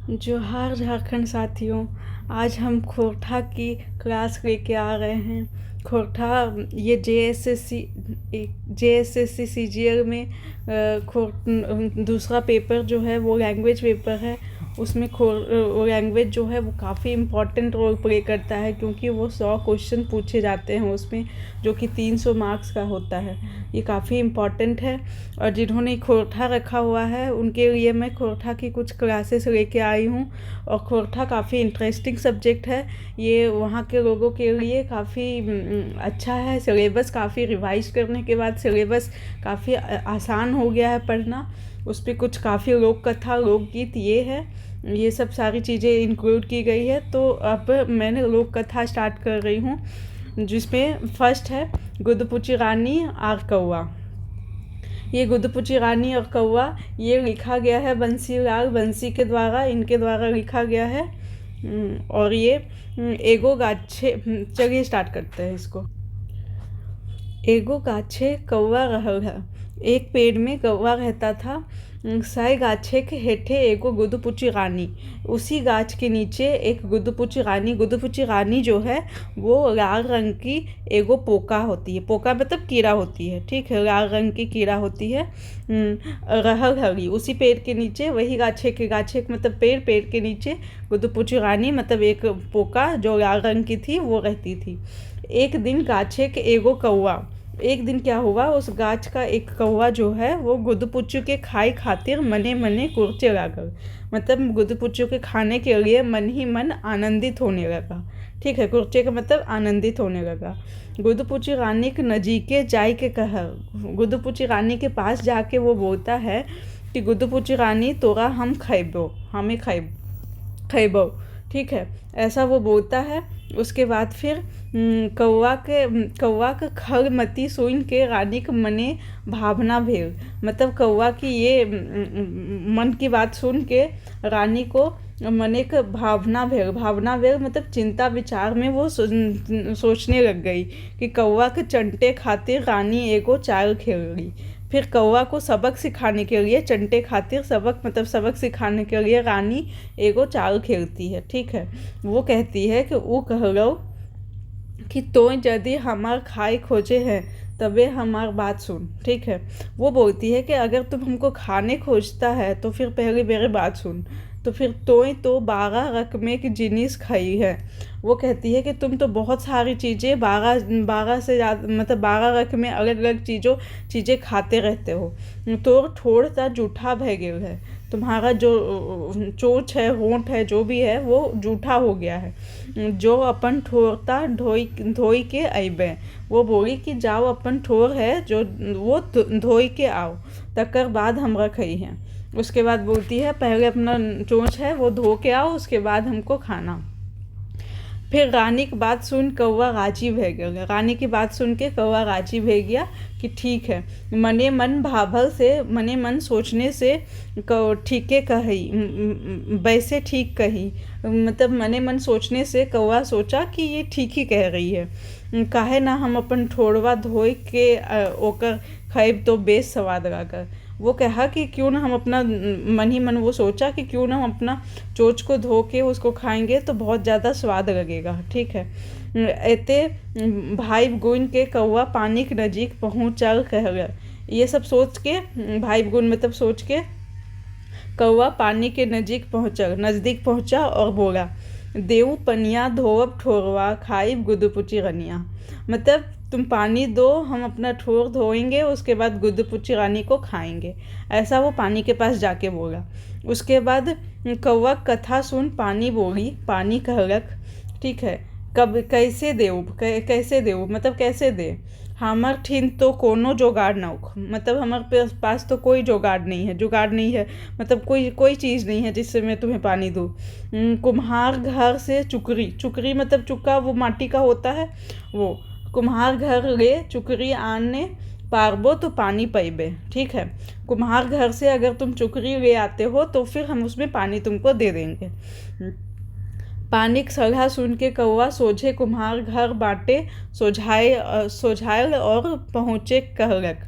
जोहार झारखंड साथियों। आज हम खोरठा की क्लास लेके आ रहे हैं। खोरठा ये जेएसएससी सीजीएल में दूसरा पेपर जो है वो लैंग्वेज पेपर है। उसमें लैंग्वेज जो है वो काफ़ी इम्पोर्टेंट रोल प्ले करता है, क्योंकि वो 100 क्वेश्चन पूछे जाते हैं उसमें, जो कि 300 मार्क्स का होता है। ये काफ़ी इम्पॉर्टेंट है। और जिन्होंने खोरठा रखा हुआ है उनके लिए मैं खोरठा की कुछ क्लासेस लेके आई हूँ। और खोरठा काफ़ी इंटरेस्टिंग सब्जेक्ट है। ये वहाँ के लोगों के लिए काफ़ी अच्छा है। सिलेबस काफ़ी रिवाइज करने के बाद सिलेबस काफ़ी आसान हो गया है पढ़ना। उस पर कुछ काफ़ी लोक कथा लोकगीत ये सब सारी चीज़ें इंक्लूड की गई है। तो अब मैंने लोक कथा स्टार्ट कर रही हूँ, जिसमें फर्स्ट है गुदपुची रानी और कौआ। ये गुदपुची रानी और कौआ ये लिखा गया है बंसीलाल बंसी के द्वारा, इनके द्वारा लिखा गया है। और ये एगो गाछे, चलिए स्टार्ट करते हैं इसको। एगो गाछे कौआ रहल है, एक पेड़ में कौआ रहता था। साई गाछे के हेठे एगो गुदपुची रानी, उसी गाछ के नीचे एक गुदपुची रानी जो है वो लाल रंग की एगो पोका होती है। पोका मतलब कीड़ा होती है, ठीक है, लाल रंग की कीड़ा होती है। रहल हरी उसी पेड़ के नीचे, वही गाछे मतलब पेड़ के नीचे गुदपुची रानी मतलब एक पोका जो लाल रंग की थी वो रहती थी। एक दिन क्या हुआ, उस गाछ का एक कौवा जो है वो गुदपुच्चू के खाई खातिर मने मने कुर्चे लागल। मतलब गुदपुच्चू के खाने के लिए मन ही मन आनंदित होने लगा। ठीक है, कुर्चे का मतलब आनंदित होने लगा। गुदपुच्ची रानी के नजीके जाय के कहा, गुदपुच्ची रानी के पास जाके वो बोलता है कि गुदपुच्ची रानी तोरा हम खैबो। ठीक है, ऐसा वो बोलता है। उसके बाद फिर कौवा के खगमती सुन के रानी के मने भावना भेल। मतलब कौवा की ये मन की बात सुन के रानी को मने के भावना भेल मतलब चिंता विचार में वो सोचने लग गई कि कौवा के चंटे खातिर रानी एगो चाल खेली। फिर कौवा को सबक सिखाने के लिए, चंटे खातिर सबक सिखाने के लिए रानी एगो चाल खेलती है। ठीक है, वो कहती है कि वो कहलो कि तो यदि हमार खाए खोजे हैं तबे हमार बात सुन। ठीक है, वो बोलती है कि अगर तुम हमको खाने खोजता है तो फिर पहले मेरी बात सुन। तो फिर तो 12 रकमे की जिनिस खाई है। वो कहती है कि तुम तो बहुत सारी चीज़ें 12 से ज़्यादा मतलब 12 रकमे अलग अलग चीज़ें खाते रहते हो। तो थोड़ा सा जूठा भय गेल है, तुम्हारा जो चोंच है, होंठ है, जो भी है वो जूठा हो गया है। जो अपन ठोरता धोई के अइबे। वो बोली कि जाओ अपन ठोर है जो वो धोई के आओ, तकर बाद हमरा खई है। उसके बाद बोलती है पहले अपना चोंच है वो धो के आओ, उसके बाद हमको खाना। फिर रानी की बात सुन कौवा राजी भे गया। रानी की बात सुन के कौवा राजी भे गया कि ठीक है। मने मन सोचने से ठीके कही, वैसे ठीक कही। मतलब मने मन सोचने से कौवा सोचा कि ये ठीक ही कह रही है। काहे ना हम अपन ठोड़वा धोई के ओकर खैब तो बेस स्वाद लाकर। वो कहा कि क्यों ना हम अपना मन ही मन वो सोचा कि क्यों ना हम अपना चोंच को धो के उसको खाएंगे तो बहुत ज़्यादा स्वाद लगेगा। ठीक है, एते भाई गुन के कौवा पानी के नजीक पहुँचल कह। ये सब सोच के भाई गुन मतलब सोच के कौवा पानी के नज़दीक पहुँचा और बोला, देऊ पनिया धोवब ठोरवा खाइब गुदपुची रनिया। मतलब तुम पानी दो, हम अपना ठोर धोएंगे, उसके बाद गुदपुची रानी को खाएंगे। ऐसा वो पानी के पास जाके बोला। उसके बाद कौवा कथा सुन पानी बोली, पानी कहलक, ठीक है, कैसे देऊ मतलब कैसे दे। हमार ठिन तो कोनो जुगाड़ न हो, मतलब हमारे पास तो कोई जुगाड़ नहीं है, मतलब कोई चीज़ नहीं है जिससे मैं तुम्हें पानी दूँ। कुम्हार घर से चुकरी मतलब चुक्का वो माटी का होता है, वो कुम्हार घर ले चुकरी आने पारबो तो पानी पैबे। ठीक है, कुम्हार घर से अगर तुम चुकरी ले आते हो तो फिर हम उसमें पानी तुमको दे देंगे। पानिक सलाह सुन के कौआ सोझे कुम्हार घर बाटे सोझायल और पहुँचे कहलक।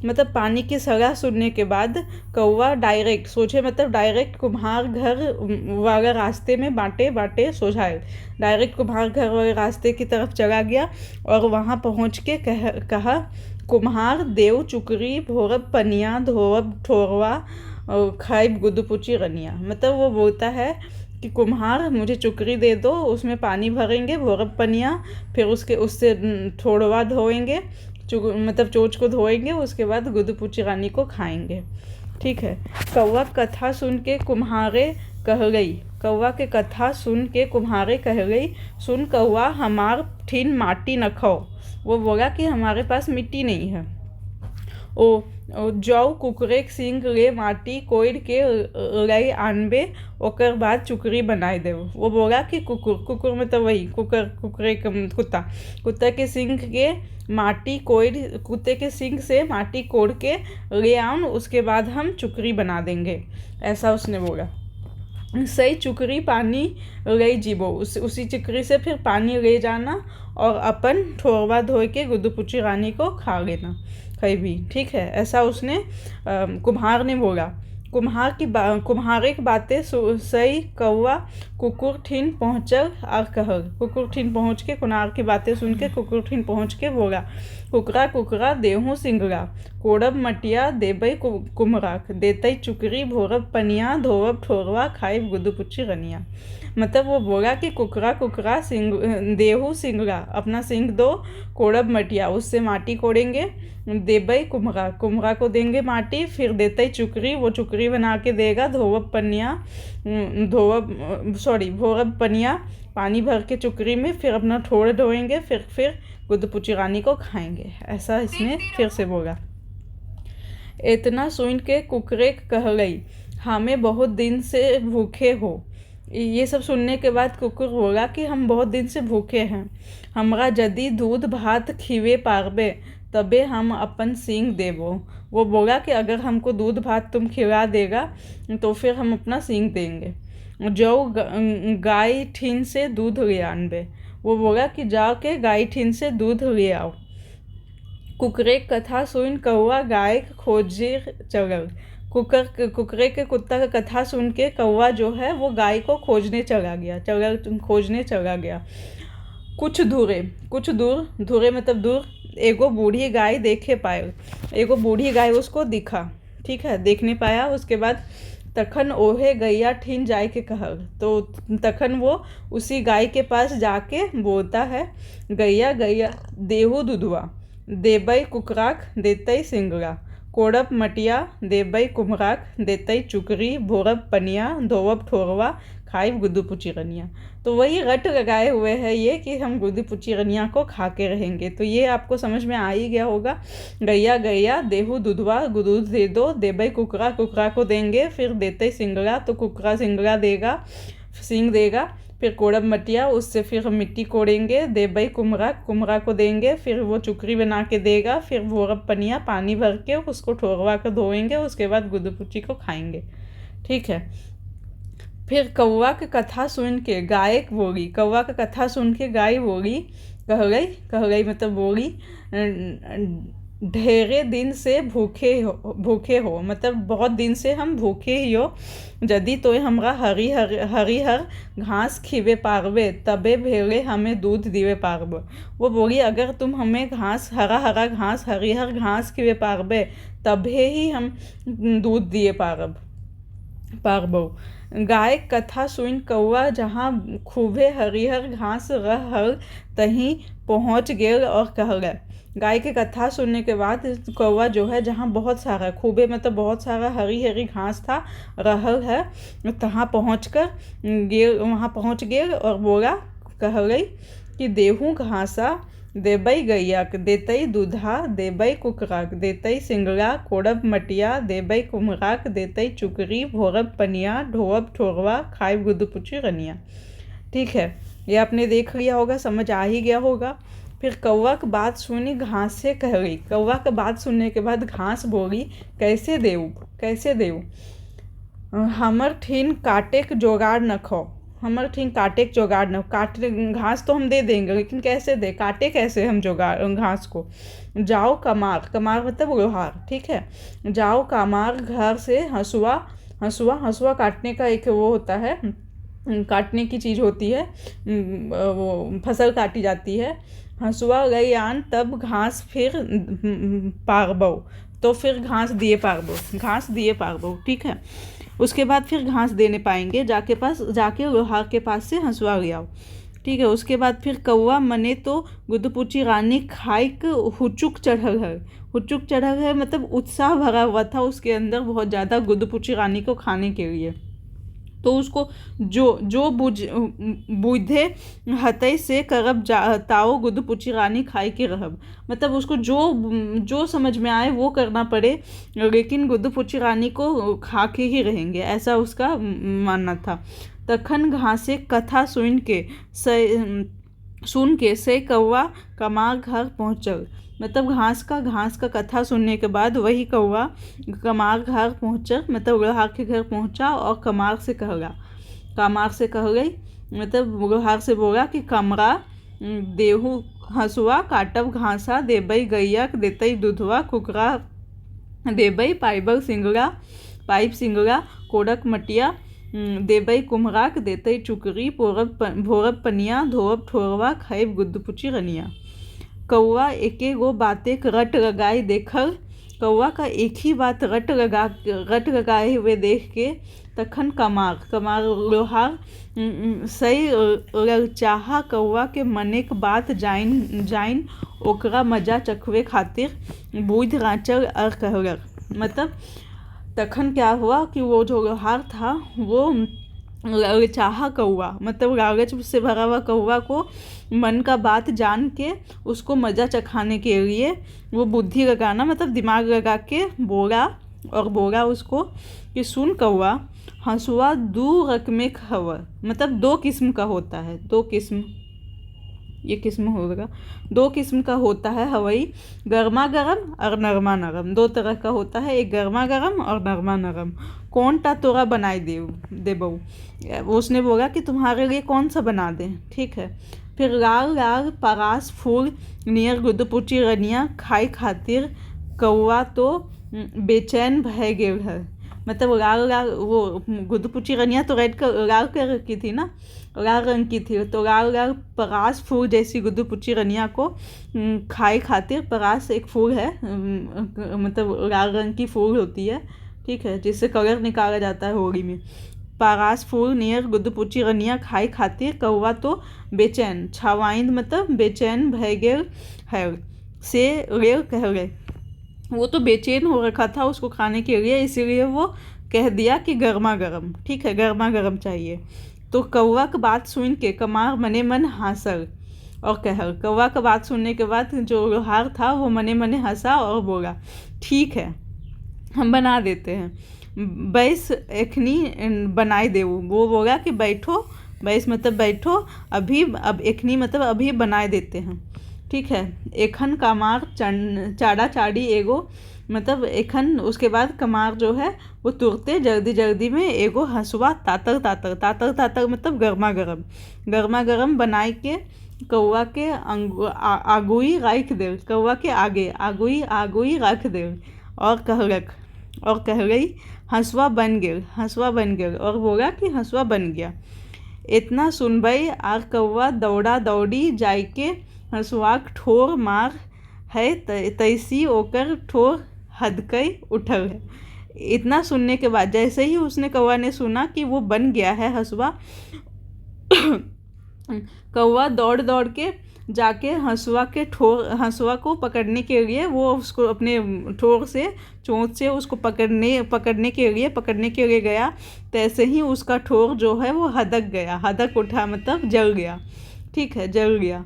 मतलब पानी की सलाह सुनने के बाद कौआ डायरेक्ट सोझे मतलब डायरेक्ट कुम्हार घर वाला रास्ते में बाटे सोझायल, डायरेक्ट कुम्हार घर वाले रास्ते की तरफ चला गया और वहाँ पहुँच के कहा, कुम्हार देव चुकरी भोरब पनिया धोवब ठोरवा खाइब गुदपुची रनिया। मतलब वो बोलता है कि कुम्हार मुझे चुकरी दे दो, उसमें पानी भरेंगे भोरब पनिया, फिर उससे ठोड़वा धोएंगे, मतलब चोंच को धोएंगे, उसके बाद गुदपुची रानी को खाएंगे। ठीक है। कौवा कथा सुन के कुम्हारे कह गई, कौवा के कथा सुन के कुम्हारे कह गई, सुन कौवा हमार ठीन माटी न खाओ। वो बोला कि हमारे पास मिट्टी नहीं है। ओ जौ कुकरे सिंह ले माटी कोड़ के लई आनबे, ओकर बाद चुकरी बनाए देव। वो बोला कि कुकुर मतलब वही कुकरे कुत्ता के सिंह के माटी कोड़, कुत्ते के सिंह से माटी कोड़ के ले आऊँ, उसके बाद हम चुकरी बना देंगे, ऐसा उसने बोला। सही चुकरी पानी ले जीबो, उसी चुकरी से फिर पानी ले जाना और अपन ठोरवा धो के गुदपुची रानी को खा लेना कहीं भी। ठीक है, ऐसा उसने कुम्हार ने बोला। कुम्हारे की बातें सही कौवा कुकुर ठीन पहुँचल और कहल। कुकुर ठीन पहुँच के कुम्हार की बातें सुन के कुकुर ठीन पहुँच के बोला, कुकरा देहूँ सिंगड़ा कोड़ब मटिया देबई कुम्हराक, देतई चुकरी भोरब पनिया धोवब ठोरवा खाइब गुदपुची रनिया। मतलब वो बोला कि कुकरा देहू सिंगड़ा, अपना सिंग दो, कोड़ब मटिया, उससे माटी कोड़ेंगे, देबई कुम्हरा को देंगे माटी, फिर देतई चुकरी, वो चुकरी बना के देगा, भोरब पनिया, पानी भर के चुकरी में, फिर अपना ठोड़ धोएंगे, फिर गुदपुची रानी को खाएंगे, ऐसा इसने फिर से बोला। इतना सुन के कुकरे कह गई, हमें बहुत दिन से भूखे हो। ये सब सुनने के बाद कुकुर बोला कि हम बहुत दिन से भूखे हैं, हमरा यदि दूध भात खिवे पारबे तबे हम अपन सींग देबो। वो बोला कि अगर हमको दूध भात तुम खिला देगा तो फिर हम अपना सींग देंगे। जो गाय ठीन से दूध ले आनबे, वो बोला कि जाओ के गाय ठीन से दूध ले आओ। कुकरे कथा सुन कौआ गाय खोजे चलल। कुकरे के कुत्ता का कथा सुन के कौवा जो है वो गाय को खोजने चला गया। कुछ दूर मतलब दूर एगो बूढ़ी गाय देखे पायल, एगो बूढ़ी गाय उसको दिखा। ठीक है, देखने पाया। उसके बाद तखन ओहे गैया ठीन जाए के कहल, तो तखन वो उसी गाय के पास जाके बोलता है, गैया देहू दूधवा, देबई कुकराक देतई सिंगड़ा, कोड़ब मटिया देबई कुम्हराक, देतई चुकरी भोरब पनिया धोवब ठोरवा खाइब गुदपुची रनिया। तो वही रट लगाए हुए है ये कि हम गुदपुची रनिया को खा के रहेंगे। तो ये आपको समझ में आ ही गया होगा। गैया देहू दूधवा, दूध दे दो, देबई कुकरा को देंगे, फिर देतई सिंगड़ा, तो कुकरा सिंगड़ा देगा, सिंग देगा, फिर कोड़ब मटिया, उससे फिर हम मिट्टी कोड़ेंगे, देबई कुम्हरा को देंगे, फिर वो चुकरी बना के देगा, फिर भोरब पनिया पानी भर के उसको ठोरवा कर धोएंगे, उसके बाद गुदपुची को खाएंगे। ठीक है। फिर कौवा की कथा सुन के गाय बोली, कौवा का कथा सुन के गाय बोली, कह गई मतलब बोली, ढेरे दिन से भूखे हो, मतलब बहुत दिन से हम भूखे ही हो, यदि तो हमरा हरिहर घास खिवे पारबे तबे भेड़े हमें दूध दिवे पारबे। वो बोली अगर तुम हमें हरा घास हरिहर घास खिवे पारबे तबे ही हम दूध दिए पारबो। गाय कथा सुन कौवा जहाँ खूबे हरिहर घास रहल तहीं पहुँच गेल और कहल। गाय के कथा सुनने के बाद कौवा जो है जहाँ बहुत सारा खूबे मतलब बहुत सारा हरी घास था रहल है, वहाँ पहुँच गेल और बोला कह गई कि देहू घासा देबई गैया, देतई दूधा, देबई कुकराक, देतई सिंगड़ा, कोड़ब मटिया, देबई कुम्हराक, देतई चुकरी, भोरब पनिया, ढोवब ठोरवा, खाइब गुदपुची रनिया। ठीक है, ये आपने देख लिया होगा, समझ आ ही गया होगा। फिर कौवा की बात सुनी घास से कह गई, कौवा की बात सुनने के बाद घास बोली, कैसे देऊ हमर ठीन काटे के जोगाड़ न खो, हमारे ठीक काटे के जुगाड़ न हो, काटे घास तो हम दे देंगे लेकिन कैसे दे, काटे कैसे हम जुगाड़ घास को। जाओ कमार, कमार मतलब लोहार, ठीक है। जाओ कमार घर से हंसुआ, हंसुआ हंसुआ काटने का एक वो होता है, काटने की चीज़ होती है, वो फसल काटी जाती है। हंसुआ गई आन तब घास फिर पारबो, तो फिर घास दिए पारबो, घास दिए पारबो, ठीक है। उसके बाद फिर घास देने पाएंगे, जाके लोहार के पास से हंसुआ ले आओ, ठीक है। उसके बाद फिर कौवा मने तो गुदपुची रानी खाइक हुचुक चढ़ल है, हुचुक चढ़ल है मतलब उत्साह भरा हुआ था उसके अंदर बहुत ज़्यादा गुदपुची रानी को खाने के लिए। तो उसको जो जो बुझे हतई से करब ताओ गुदपुची रानी खाई के रहब, मतलब उसको जो जो समझ में आए वो करना पड़े, लेकिन गुदपुची रानी को खा के ही रहेंगे, ऐसा उसका मानना था। तखन घासे कथा सुन के से कौवा कमार घर पहुँचल, मतलब घास का कथा सुनने के बाद वही कौवा कमार घर पहुँचा, मतलब लोहार के घर पहुँचा और कमार से कह गई, मतलब लोहार से बोला कि कमरा देहू हंसुआ काटब घासा देबई गैया देतई दूधवा कुकरा देबई पाइप सिंगड़ा कोड़क मटिया देबई कुम्हराक देतई चुकरी भोरब पनिया धोब ठोरवा खैब गुद्दपुची रनिया। कौवा एके गो बातें रट लगाए देखल, कौवा का एक ही बात रट लगाए हुए देख के तखन कमार लोहार सही चाहा कौवा के मने के बात जाइन ओकरा मजा चखवे खातिर बूझ राचल और कहलक। मतलब तखन क्या हुआ कि वो जो लोहार था वो चाहा कौवा, मतलब लालच से भरा हुआ कौवा को मन का बात जान के उसको मज़ा चखाने के लिए वो बुद्धि लगाना, मतलब दिमाग लगा के बोला उसको कि सुन कौवा, हंसुआ दो रकमे खवा, मतलब 2 किस्म का होता है, 2 किस्म, ये किस्म होगा 2 किस्म का होता है हवाई, गर्मा गर्म और नरमा नरम, 2 तरह का होता है, एक गर्मा गर्म और नरमा नरम। कौन टा तोरा बनाई दे बहू, उसने बोला कि तुम्हारे लिए कौन सा बना दें, ठीक है। फिर लाल लाल परास फूल नियर गुदपुची रनिया खाई खातिर कौवा तो बेचैन भय गेल है, मतलब लाल वो गुदपुची रनिया तो लाल कलर की थी ना, लाल रंग की थी, तो लाल परास फूल जैसी गुदपुची रनिया को खाई खातिर, परास एक फूल है, मतलब लाल रंग की फूल होती है, ठीक है, जिससे कलर निकाला जाता है होली में। परास फूल नियर गुदपुची रनिया खाई खातिर कौवा तो बेचैन छावाइंद, मतलब बेचैन भय गेल है से रेल कह गए, वो तो बेचैन हो रखा था उसको खाने के लिए, इसीलिए वो कह दिया कि गर्मा गर्म, ठीक है, गर्मा गर्म चाहिए। तो कौवा की बात सुन के कमार मने मन हंसल और कहल, कौवा का बात सुनने के बाद जो लोहार था वो मने मने हंसा और बोला ठीक है हम बना देते हैं, बैस एखनी बनाई देऊ, वो बोला कि बैठो, बैस मतलब बैठो, अब एखनी मतलब अभी बनाए देते हैं, ठीक है। एखन कमार चाड़ा चाड़ी एगो, मतलब एखन उसके बाद कमार जो है वो तुरते जल्दी में एगो हंसुआ तातर मतलब गर्मा गर्म बनाए के कौवा के आगुई राख दे, कौवा के आगे आगुई रख दे और कह गई हंसुआ बन गेल और बोला कि हंसुआ बन गया। इतना सुनबई आर कौवा दौड़ा दौड़ी जाय के हंसुआक ठोर मार है, तैसी ओकर ठोर हदकई उठल है। इतना सुनने के बाद जैसे ही उसने कौवा ने सुना कि वो बन गया है हंसुआ, कौवा दौड़ के जाके हंसुआ को पकड़ने के लिए वो उसको अपने ठोर से चोंच से उसको पकड़ने के लिए गया, तैसे ही उसका ठोर जो है वो हदक उठा, मतलब जल गया, ठीक है, जल गया।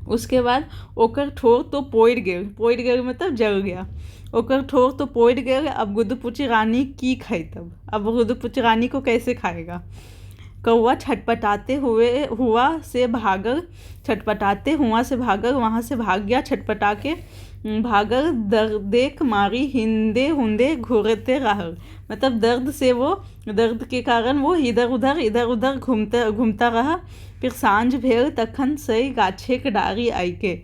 उसके बाद ओकर ठोर तो पोड़ गेल मतलब जल गया, ओकर ठोर तो पोड़ गेल। अब गुदपुची रानी की खाई, तब अब गुदपुची रानी को कैसे खाएगा। कौवा छटपटाते हुआ से भागल वहाँ से भाग गया, छटपटा के भागल दर्देक मारी हिंदे हुंदे घूरते रहल। मतलब दर्द के कारण वो इधर उधर घूमता रहा। फिर सांझ भेल तखन सई गाछेक डारी आइके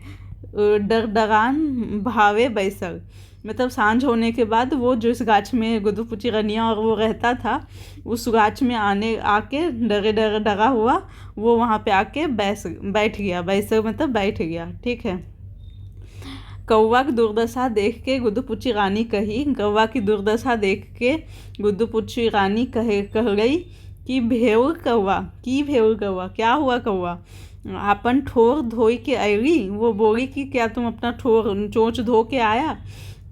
डरडरान भावे बैसल। मतलब सांझ होने के बाद वो जो इस गाछ में गुद्दू रनिया और वो रहता था, उस गाछ में आके डरा हुआ वो वहाँ पे आके बैठ गया। मतलब बैठ गया। ठीक है। कौवा की दुर्दशा देख के गुद्दू रानी कही, कौवा की दुर्दशा देख के गुद्दू रानी कह गई कि भेउर कौवा, क्या हुआ कौवा? अपन ठोर धोई के आयली। वो बोली कि क्या तुम अपना चोंच धो के आया?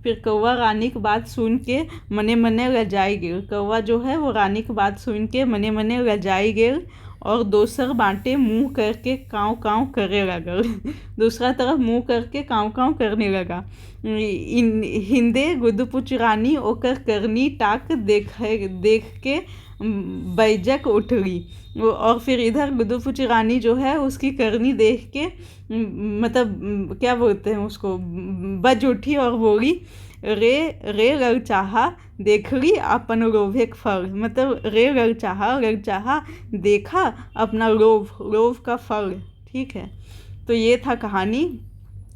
फिर कौवा रानी की बात सुन के मने मने लजाई गेल। कौवा जो है वो रानी की बात सुन के मने मने लजाई गेल और दोसर बांटे मुँह करके काँव काँव करे लगल। दूसरा तरफ मुँह करके काँव काँव करने लगा। हिंदे गुद्दू रानी ओकर करनी टाक देख के बैजक उठली। और फिर इधर गुद्दू रानी जो है उसकी करनी देख के मतलब क्या बोलते हैं उसको, बज उठी और बोली, रे ललचाहा देखली अपन लोभेक फल। मतलब रे ललचाहा देखा अपना लोभ का फल। ठीक है। तो ये था कहानी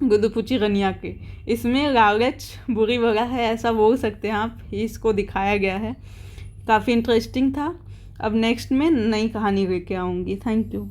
गुद्दू रनिया की। इसमें लालच बुरी बला है ऐसा बोल सकते हैं आप, इसको दिखाया गया है। काफ़ी इंटरेस्टिंग था। अब नेक्स्ट में नई कहानी लेके आऊँगी। Thank you.